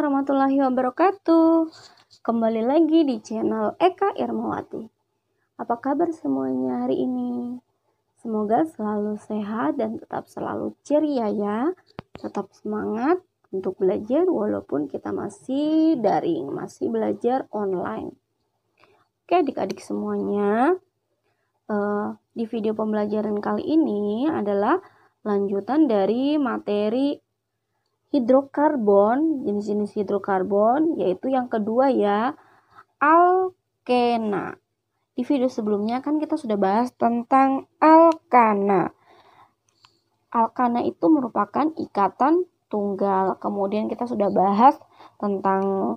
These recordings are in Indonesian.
warahmatullahi wabarakatuh. Kembali lagi di channel Eka Irmawati. Apa kabar semuanya hari ini? Semoga selalu sehat dan tetap selalu ceria ya. Tetap semangat untuk belajar walaupun kita masih daring, masih belajar online. Oke adik-adik semuanya, di video pembelajaran kali ini adalah lanjutan dari materi hidrokarbon, jenis-jenis hidrokarbon, yaitu yang kedua ya, alkena. Di video sebelumnya kan kita sudah bahas tentang alkana. Alkana itu merupakan ikatan tunggal. Kemudian kita sudah bahas tentang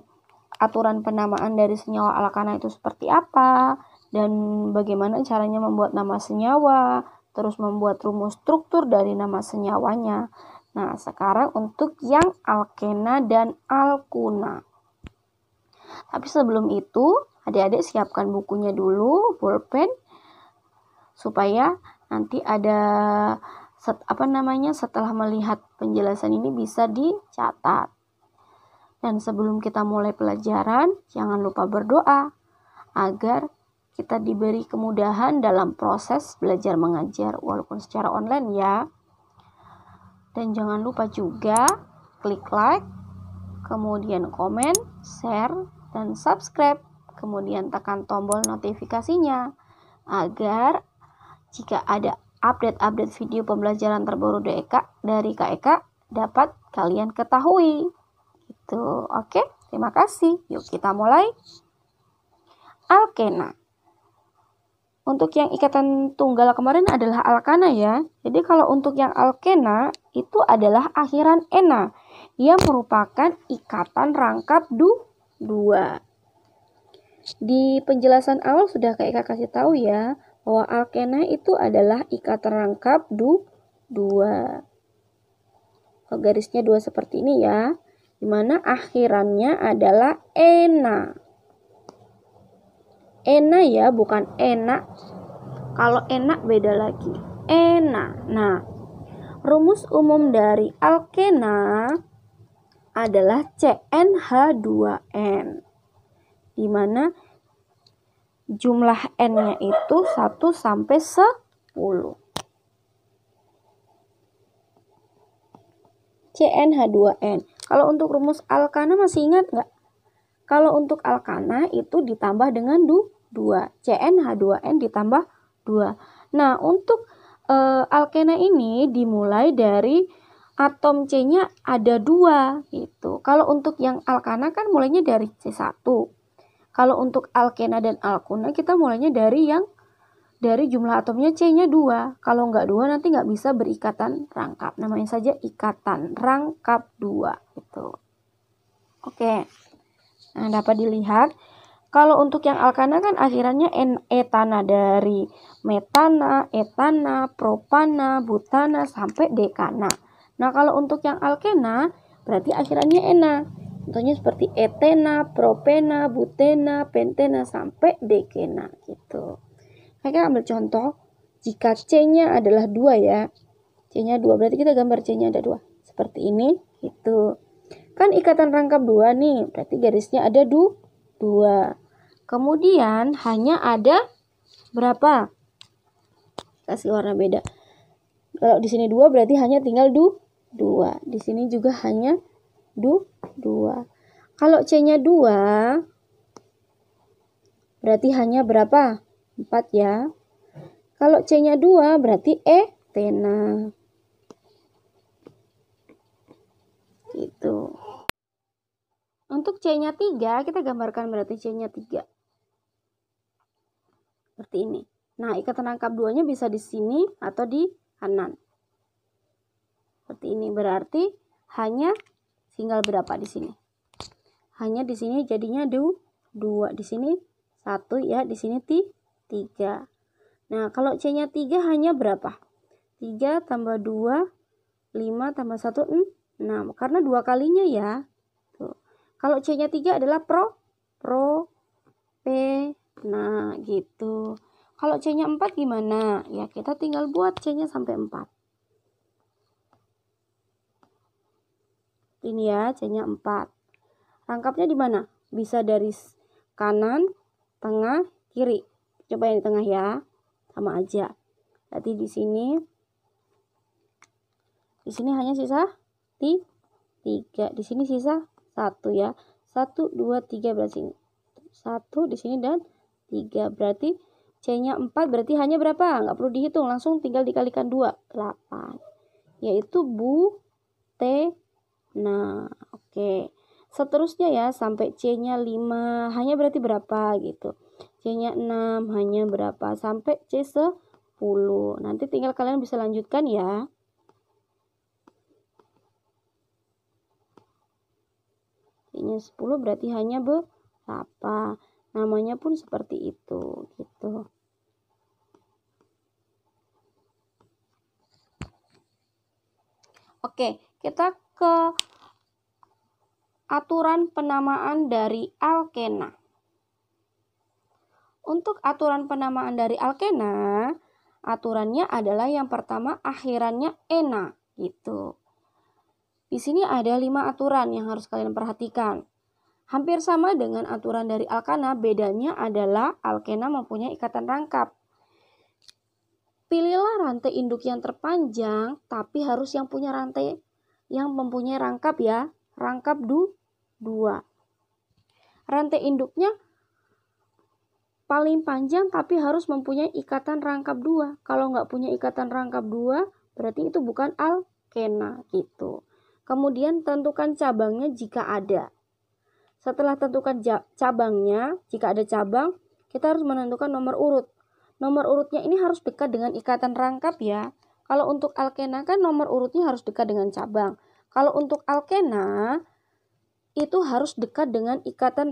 aturan penamaan dari senyawa alkana itu seperti apa, dan bagaimana caranya membuat nama senyawa, terus membuat rumus struktur dari nama senyawanya. Nah, sekarang untuk yang alkena dan alkuna. Tapi sebelum itu, adik-adik siapkan bukunya dulu, pulpen, supaya nanti ada setelah melihat penjelasan ini bisa dicatat. Dan sebelum kita mulai pelajaran, jangan lupa berdoa agar kita diberi kemudahan dalam proses belajar mengajar walaupun secara online ya. Dan jangan lupa juga klik like, kemudian komen, share, dan subscribe. Kemudian tekan tombol notifikasinya agar jika ada update-update video pembelajaran terbaru dari Kak Eka dapat kalian ketahui. Gitu. Oke, terima kasih. Yuk kita mulai. Alkena. Untuk yang ikatan tunggal kemarin adalah alkana ya. Jadi kalau untuk yang alkena itu adalah akhiran ena. Ia merupakan ikatan rangkap dua. Di penjelasan awal sudah Kak kasih tahu ya, bahwa alkena itu adalah ikatan rangkap dua. Oh, garisnya dua seperti ini ya. Dimana akhirannya adalah ena. Ena ya, bukan enak. Kalau enak beda lagi. Ena. Nah, rumus umum dari alkena adalah CnH2n. Di mana jumlah N-nya itu 1 sampai 10. CnH2n. Kalau untuk rumus alkana masih ingat nggak? Kalau untuk alkana itu ditambah dengan 2. CnH2n ditambah 2. Nah, untuk alkena ini dimulai dari atom C-nya ada 2 gitu. Kalau untuk yang alkana kan mulainya dari C1. Kalau untuk alkena dan alkuna kita mulainya dari jumlah atomnya C-nya 2. Kalau nggak 2 nanti nggak bisa berikatan rangkap. Namanya saja ikatan rangkap 2 gitu. Oke. Nah, dapat dilihat kalau untuk yang alkana kan akhirannya etana, dari metana, etana, propana, butana sampai dekana. Nah, kalau untuk yang alkena berarti akhirannya ena. Contohnya seperti etena, propena, butena, pentena sampai dekena gitu. Kita ambil contoh jika C-nya adalah 2 ya. C-nya 2 berarti kita gambar C-nya ada 2. Seperti ini gitu. Kan ikatan rangkap 2 nih, berarti garisnya ada 2. Kemudian hanya ada berapa? Kasih warna beda. Kalau di sini 2 berarti hanya tinggal 2. Di sini juga hanya 2. Kalau C-nya 2 berarti hanya berapa? 4 ya. Kalau C-nya 2 berarti etena. Gitu. Untuk C-nya 3 kita gambarkan berarti C-nya 3. Seperti ini. Nah, ikatan rangkap 2-nya bisa di sini atau di kanan. Seperti ini berarti hanya tinggal berapa di sini? Hanya di sini jadinya 2, di sini 1 ya, di sini 3. Nah, kalau C-nya 3 hanya berapa? 3 tambah 2, 5 tambah 1, 6. Karena 2 kalinya ya. Tuh. Kalau C-nya 3 adalah nah gitu. Kalau C-nya 4 gimana? Ya kita tinggal buat C-nya sampai 4. Ini ya, C-nya 4. Rangkapnya di mana? Bisa dari kanan, tengah, kiri. Coba yang di tengah ya. Sama aja. Berarti di sini hanya sisa 3. Di sini sisa 1 ya. 1, 2, 3 berarti 1 di sini dan 3. Berarti C-nya 4 berarti hanya berapa? Nggak perlu dihitung, langsung tinggal dikalikan 2, 8. Yaitu butena. Oke. Seterusnya ya sampai C-nya 5 hanya berarti berapa gitu. C-nya 6 hanya berapa sampai C 10. Nanti tinggal kalian bisa lanjutkan ya. C-nya 10 berarti hanya berapa. Namanya pun seperti itu gitu. Oke, kita ke aturan penamaan dari alkena. Untuk aturan penamaan dari alkena, aturannya adalah yang pertama akhirannya ena gitu. Di sini ada 5 aturan yang harus kalian perhatikan. Hampir sama dengan aturan dari alkana, bedanya adalah alkena mempunyai ikatan rangkap. Pilihlah rantai induk yang terpanjang, tapi harus yang punya rantai yang mempunyai rangkap ya. Rangkap 2. Rantai induknya paling panjang tapi harus mempunyai ikatan rangkap 2. Kalau nggak punya ikatan rangkap 2, berarti itu bukan alkena gitu. Kemudian tentukan cabangnya jika ada. Setelah tentukan cabangnya, jika ada cabang, kita harus menentukan nomor urut. Nomor urutnya ini harus dekat dengan ikatan rangkap ya. Kalau untuk alkena kan nomor urutnya harus dekat dengan cabang. Kalau untuk alkena itu harus dekat dengan ikatan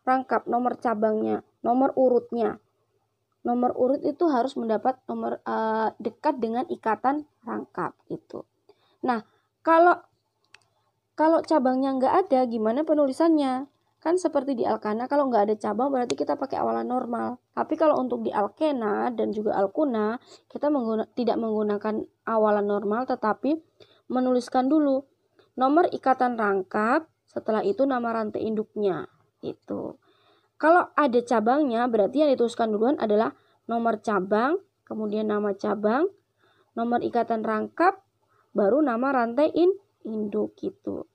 rangkap, nomor cabangnya, nomor urutnya. Nomor urut itu harus mendapat nomor dekat dengan ikatan rangkap itu. Nah, kalau cabangnya nggak ada, gimana penulisannya? Kan seperti di alkana, kalau nggak ada cabang berarti kita pakai awalan normal. Tapi kalau untuk di alkena dan juga alkuna, kita tidak menggunakan awalan normal, tetapi menuliskan dulu nomor ikatan rangkap, setelah itu nama rantai induknya. Itu. Kalau ada cabangnya, berarti yang dituliskan duluan adalah nomor cabang, kemudian nama cabang, nomor ikatan rangkap, baru nama rantai induk gitu.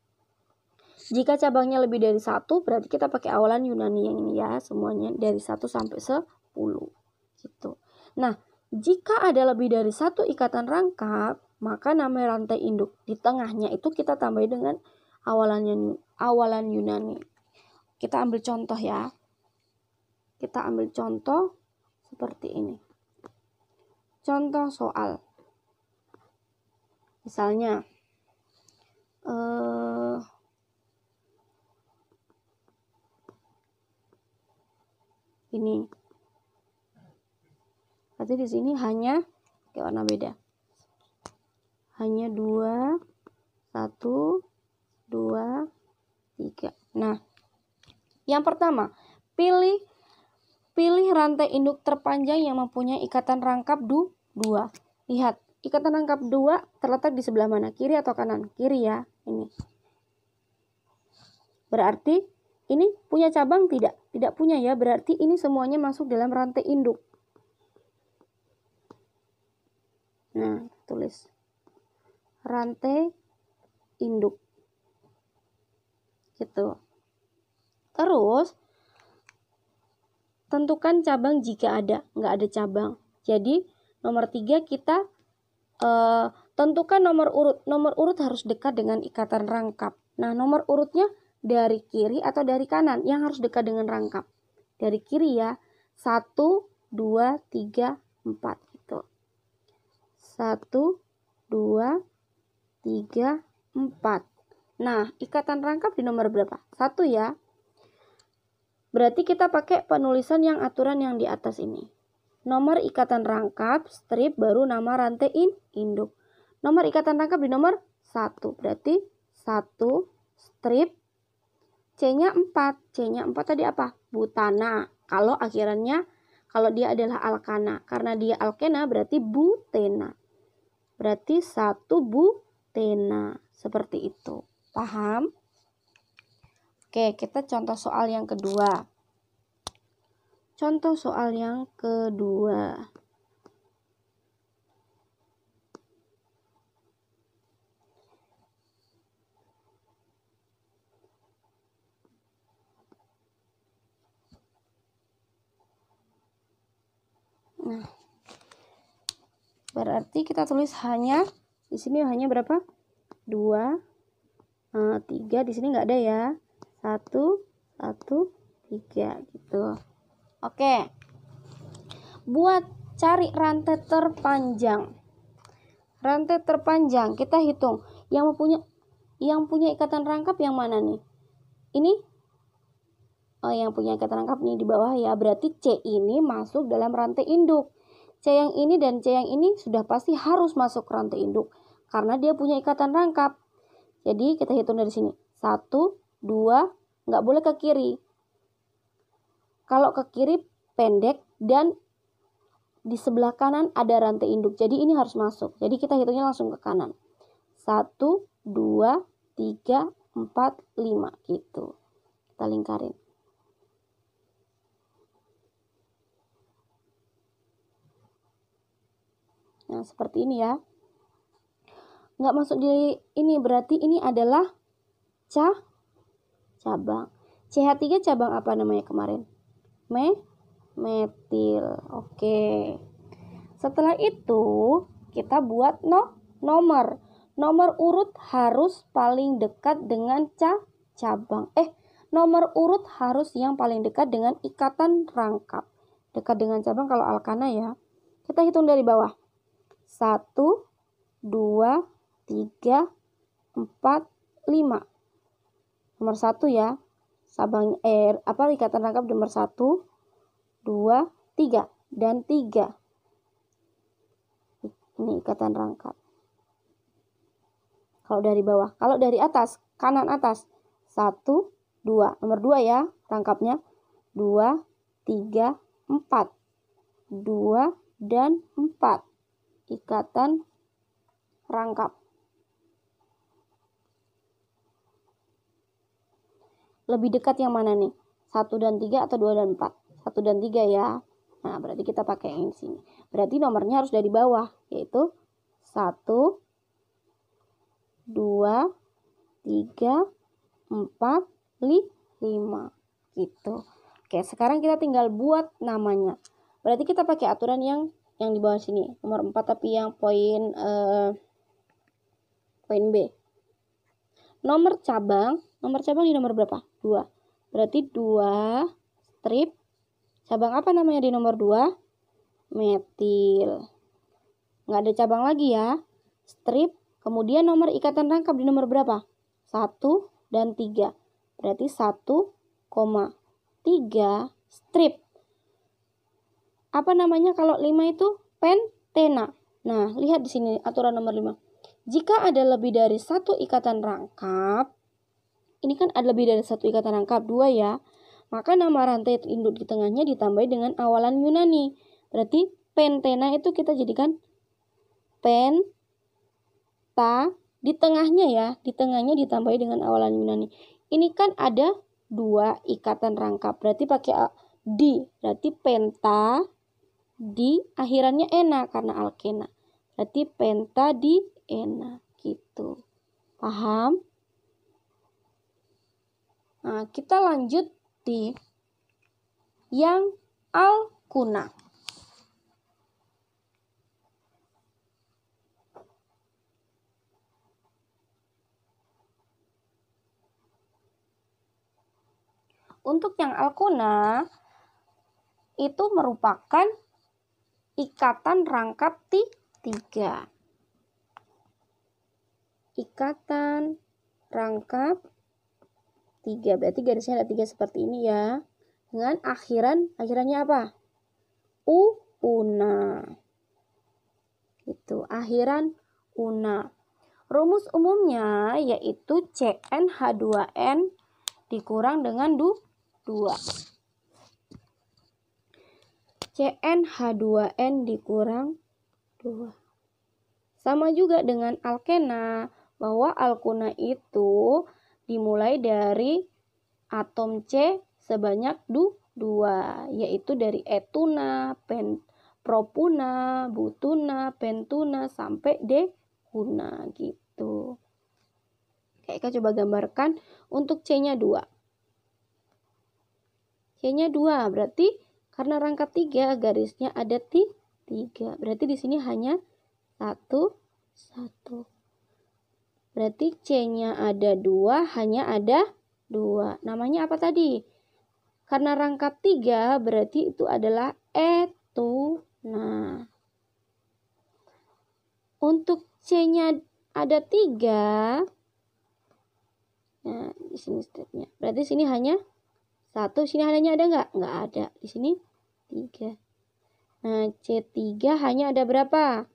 Jika cabangnya lebih dari 1, berarti kita pakai awalan Yunani yang ini ya, semuanya dari 1 sampai 10 gitu. Nah, jika ada lebih dari 1 ikatan rangkap, maka nama rantai induk di tengahnya itu kita tambah dengan awalan Yunani. Kita ambil contoh ya. Kita ambil contoh seperti ini. Contoh soal. Misalnya ini. Berarti di sini hanya pakai warna beda. Hanya 2, 1, 2, 3. Nah, yang pertama, pilih rantai induk terpanjang yang mempunyai ikatan rangkap 2. Lihat, ikatan rangkap 2 terletak di sebelah mana? Kiri atau kanan? Kiri ya, ini. Berarti ini punya cabang tidak? Tidak punya ya, berarti ini semuanya masuk dalam rantai induk. Nah, tulis rantai induk. Gitu. Terus, tentukan cabang jika ada. Nggak ada cabang. Jadi, nomor 3 kita tentukan nomor urut. Nomor urut harus dekat dengan ikatan rangkap. Nah, nomor urutnya dari kiri atau dari kanan yang harus dekat dengan rangkap. Dari kiri ya. 1, 2, 3, 4 gitu. 1, 2, 3, 4. Nah, ikatan rangkap di nomor berapa? 1 ya. Berarti kita pakai penulisan yang aturan yang di atas ini. Nomor ikatan rangkap, strip, baru nama rantai induk. Nomor ikatan rangkap di nomor 1. Berarti 1, strip, C-nya 4. C-nya 4 tadi apa? Butana. Kalau akhirannya, kalau dia adalah alkana. Karena dia alkena berarti butena. Berarti 1 butena. Seperti itu. Paham? Oke, kita contoh soal yang kedua. Contoh soal yang kedua. Nah, berarti kita tulis hanya di sini hanya berapa? 2, 3, di sini nggak ada ya. 1, 1, 3 gitu. Oke. Buat cari rantai terpanjang. Rantai terpanjang kita hitung. Yang punya ikatan rangkap yang mana nih? Ini? Oh, yang punya ikatan rangkap nih di bawah ya. Berarti C ini masuk dalam rantai induk. C yang ini dan C yang ini sudah pasti harus masuk rantai induk karena dia punya ikatan rangkap. Jadi kita hitung dari sini. 1, 2, nggak boleh ke kiri. Kalau ke kiri pendek dan di sebelah kanan ada rantai induk. Jadi ini harus masuk. Jadi kita hitungnya langsung ke kanan. 1, 2, 3, 4, 5 gitu. Kita lingkarin. Nah, seperti ini ya. Nggak masuk di ini, berarti ini adalah cabang. CH3 cabang apa namanya kemarin? Metil. Oke. Setelah itu kita buat nomor. Nomor urut harus paling dekat dengan cabang. Nomor urut harus yang paling dekat dengan ikatan rangkap. Dekat dengan cabang kalau alkana ya. Kita hitung dari bawah. 1, 2, 3, 4, 5. Nomor 1 ya. Ikatan rangkap nomor 1, 2, 3 dan 3. Ini ikatan rangkap. Kalau dari bawah, kalau dari atas, kanan atas. 1, 2. Nomor 2 ya, rangkapnya. 2, 3, 4. 2 dan 4. Ikatan rangkap. Lebih dekat yang mana nih? 1 dan 3 atau 2 dan 4? 1 dan 3 ya. Nah, berarti kita pakai yang sini. Berarti nomornya harus dari bawah, yaitu 1, 2, 3, 4, 5. Gitu. Oke, sekarang kita tinggal buat namanya. Berarti kita pakai aturan yang di bawah sini. Nomor 4 tapi yang poin B. Nomor cabang di nomor berapa? 2. Berarti 2 strip. Cabang apa namanya di nomor 2? Metil. Nggak ada cabang lagi ya. Strip. Kemudian nomor ikatan rangkap di nomor berapa? 1 dan 3. Berarti 1,3 strip. Apa namanya kalau 5 itu? Pentena. Nah, lihat di sini aturan nomor 5. Jika ada lebih dari 1 ikatan rangkap, ini kan ada lebih dari 1 ikatan rangkap, 2 ya, maka nama rantai induk di tengahnya ditambah dengan awalan Yunani. Berarti pentena itu kita jadikan penta, di tengahnya ya, di tengahnya ditambah dengan awalan Yunani. Ini kan ada 2 ikatan rangkap, berarti pakai di, berarti penta di akhirannya ena karena alkena. Berarti penta di ena gitu. Paham? Nah, kita lanjut di yang alkuna. Untuk yang alkuna itu merupakan ikatan rangkap 3. Ikatan rangkap 3. Berarti garisnya ada 3 seperti ini ya. Dengan akhirannya apa? Una. Itu akhiran una. Rumus umumnya yaitu CnH2n dikurang dengan 2. CnH2n dikurang 2. Sama juga dengan alkena, bahwa alkuna itu dimulai dari atom C sebanyak 2, yaitu dari etuna, propuna, butuna, pentuna, sampai decuna gitu. Kita coba gambarkan untuk C-nya 2. C-nya 2 berarti karena rangkap 3 garisnya ada 3. Berarti di sini hanya 1. Berarti C-nya ada 2, hanya ada 2. Namanya apa tadi? Karena rangkap 3 berarti itu adalah etuna. Untuk C-nya ada 3. Nah, di sini stepnya. Berarti sini hanya 1. Sini hanya ada nggak? Nggak ada. Di sini 3. Nah, C3 hanya ada berapa?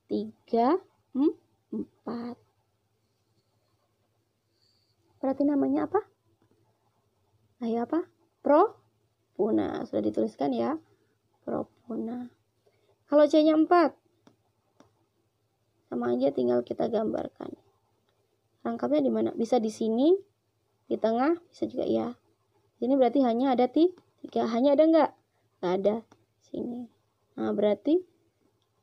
3, 4. Berarti namanya apa? Ayo apa? Propuna. Sudah dituliskan ya. Propuna. Kalau C-nya 4. Sama aja, tinggal kita gambarkan. Rangkapnya di mana? Bisa di sini, di tengah, bisa juga ya. Ini berarti hanya ada 3. Hanya ada nggak? Nggak ada. Sini. Nah, berarti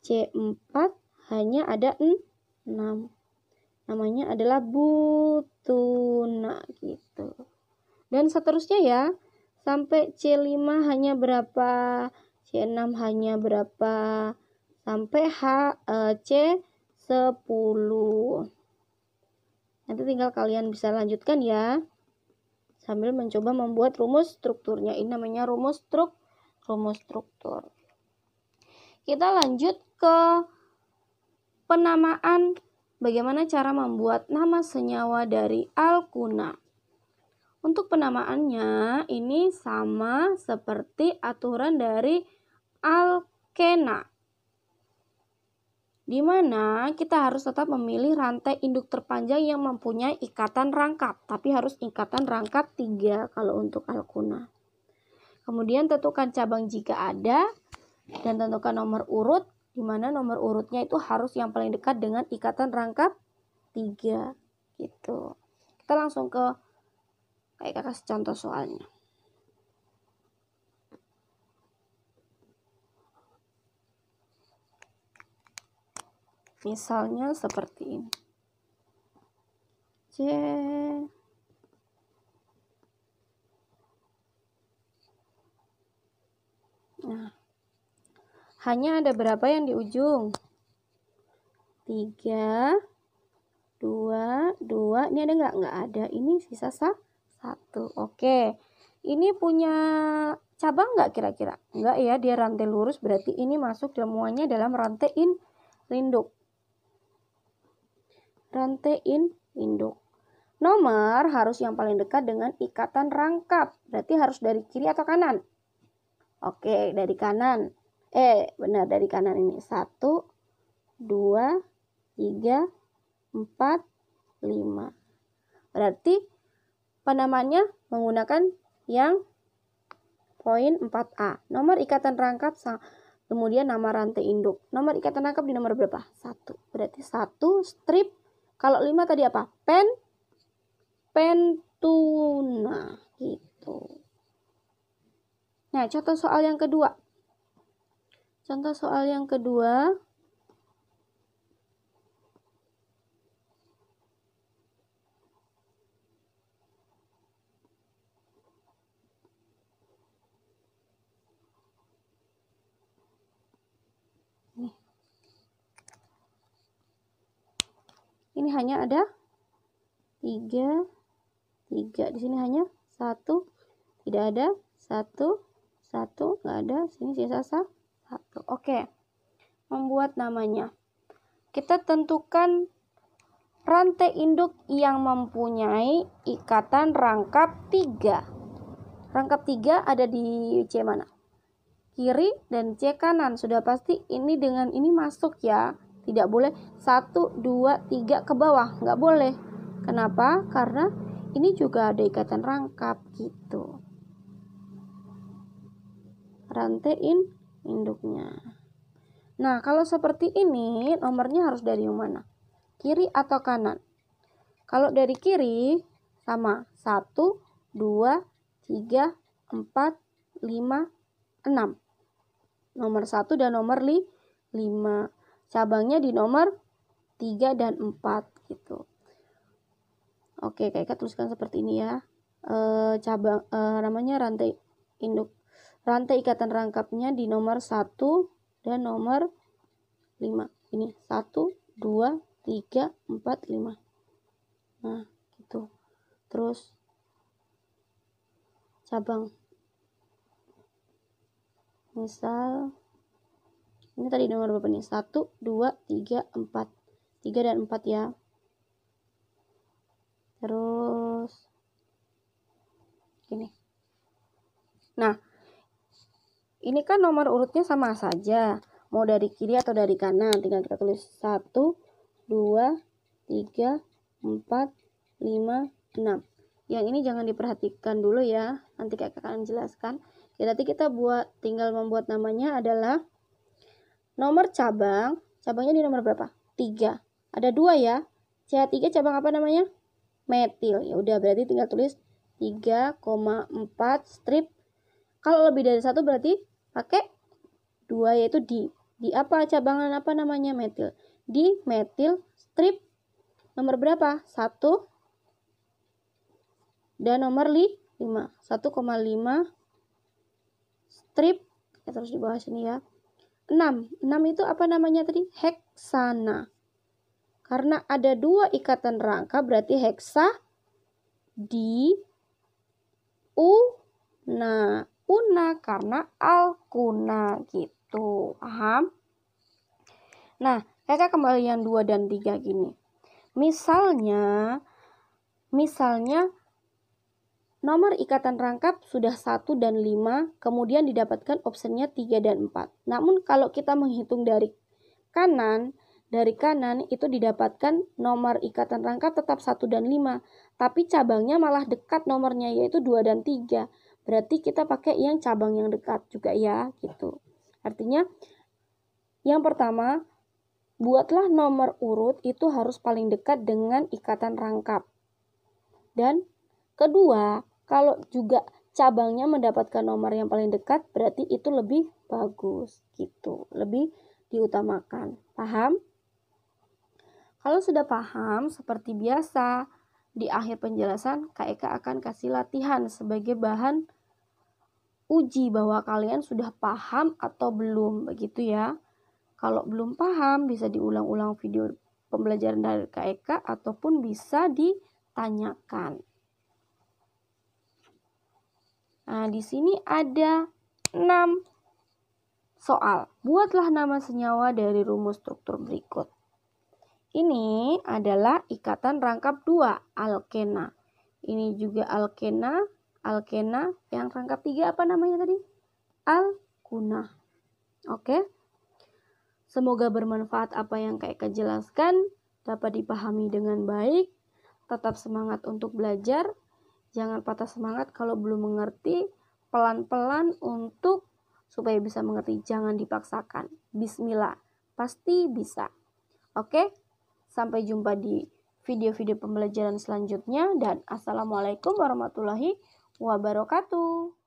C4 hanya ada 6. Namanya adalah butuna gitu. Dan seterusnya ya. Sampai C5 hanya berapa? C6 hanya berapa? Sampai C10. Nanti tinggal kalian bisa lanjutkan ya. Sambil mencoba membuat rumus strukturnya. Ini namanya rumus struktur. Kita lanjut ke penamaan. Bagaimana cara membuat nama senyawa dari alkuna. Untuk penamaannya ini sama seperti aturan dari alkena. Di mana kita harus tetap memilih rantai induk terpanjang yang mempunyai ikatan rangkap. Tapi harus ikatan rangkap 3 kalau untuk alkuna. Kemudian tentukan cabang jika ada. Dan tentukan nomor urut. Di mana nomor urutnya itu harus yang paling dekat dengan ikatan rangkap 3. Gitu. Kita langsung ke kasih contoh soalnya. Misalnya seperti ini. C. Nah. Hanya ada berapa yang di ujung? 3, 2, 2. Ini ada nggak? Nggak ada. Ini sisa 1. Oke. Ini punya cabang nggak kira-kira? Nggak ya, dia rantai lurus. Berarti ini masuk semuanya dalam rantai induk. Rantai induk. Nomor harus yang paling dekat dengan ikatan rangkap. Berarti harus dari kiri atau kanan? Oke, dari kanan. Benar, dari kanan ini. 1, 2, 3, 4, 5. Berarti penamaannya menggunakan yang poin 4A. Nomor ikatan rangkap, kemudian nama rantai induk. Nomor ikatan rangkap di nomor berapa? 1. Berarti 1 strip. Kalau 5 tadi apa? Pentuna. Gitu. Nah, contoh soal yang kedua. Contoh soal yang kedua. Ini hanya ada 3. Di sini hanya 1. Tidak ada 1. Nggak ada. Sini sisa 1. Oke. Membuat namanya. Kita tentukan rantai induk yang mempunyai ikatan rangkap 3. Rangkap 3 ada di C mana? Kiri dan C kanan. Sudah pasti ini dengan ini masuk ya. Tidak boleh 1, 2, 3 ke bawah. Nggak boleh. Kenapa? Karena ini juga ada ikatan rangkap gitu. Rantai induknya. Nah, kalau seperti ini nomornya harus dari yang mana? Kiri atau kanan? Kalau dari kiri sama 1, 2, 3, 4, 5, 6. Nomor 1 dan nomor 5. Cabangnya di nomor 3 dan 4 gitu. Oke, Kak Eka tuliskan seperti ini ya. Namanya rantai induk. Rantai ikatan rangkapnya di nomor 1 dan nomor 5. Ini 1, 2, 3, 4, 5. Nah, gitu. Terus cabang. Misal ini tadi nomor berapa nih? 1, 2, 3, 4. 3 dan 4 ya. Terus gini. Nah, ini kan nomor urutnya sama saja. Mau dari kiri atau dari kanan. Tinggal kita tulis 1, 2, 3, 4, 5, 6. Yang ini jangan diperhatikan dulu ya. Nanti kakak akan jelaskan. Oke, nanti kita tinggal membuat namanya adalah nomor cabang. Cabangnya di nomor berapa? 3. Ada 2 ya. CH3 cabang apa namanya? Metil. Ya udah, berarti tinggal tulis 3,4 strip. Kalau lebih dari 1 berarti pakai 2, yaitu di apa cabangan apa namanya? Metil. Di metil strip nomor berapa? 1 dan nomor 5. 1,5 strip. Ya, terus di bawah sini ya. 6 itu apa namanya tadi? Heksana. Karena ada 2 ikatan rangka berarti heksa di una. Una karena alkuna gitu. Paham? Nah, kakak kembali yang 2 dan 3 gini. Misalnya nomor ikatan rangkap sudah 1 dan 5, kemudian didapatkan opsinya 3 dan 4. Namun kalau kita menghitung dari kanan itu didapatkan nomor ikatan rangkap tetap 1 dan 5. Tapi cabangnya malah dekat nomornya, yaitu 2 dan 3. Berarti kita pakai yang cabang yang dekat juga ya, gitu. Artinya, yang pertama, buatlah nomor urut itu harus paling dekat dengan ikatan rangkap. Dan kedua, kalau juga cabangnya mendapatkan nomor yang paling dekat, berarti itu lebih bagus, gitu. Lebih diutamakan. Paham? Kalau sudah paham, seperti biasa, di akhir penjelasan, Kak Eka akan kasih latihan sebagai bahan uji bahwa kalian sudah paham atau belum, begitu ya. Kalau belum paham, bisa diulang-ulang video pembelajaran dari Kak Eka ataupun bisa ditanyakan. Nah, di sini ada 6 soal. Buatlah nama senyawa dari rumus struktur berikut. Ini adalah ikatan rangkap 2, alkena. Ini juga alkena. Yang rangkap 3 apa namanya tadi? Alkuna. Oke. Semoga bermanfaat apa yang Kak Eka jelaskan, dapat dipahami dengan baik. Tetap semangat untuk belajar. Jangan patah semangat kalau belum mengerti. Pelan-pelan supaya bisa mengerti. Jangan dipaksakan. Bismillah. Pasti bisa. Oke? Sampai jumpa di video-video pembelajaran selanjutnya. Dan assalamualaikum warahmatullahi wabarakatuh.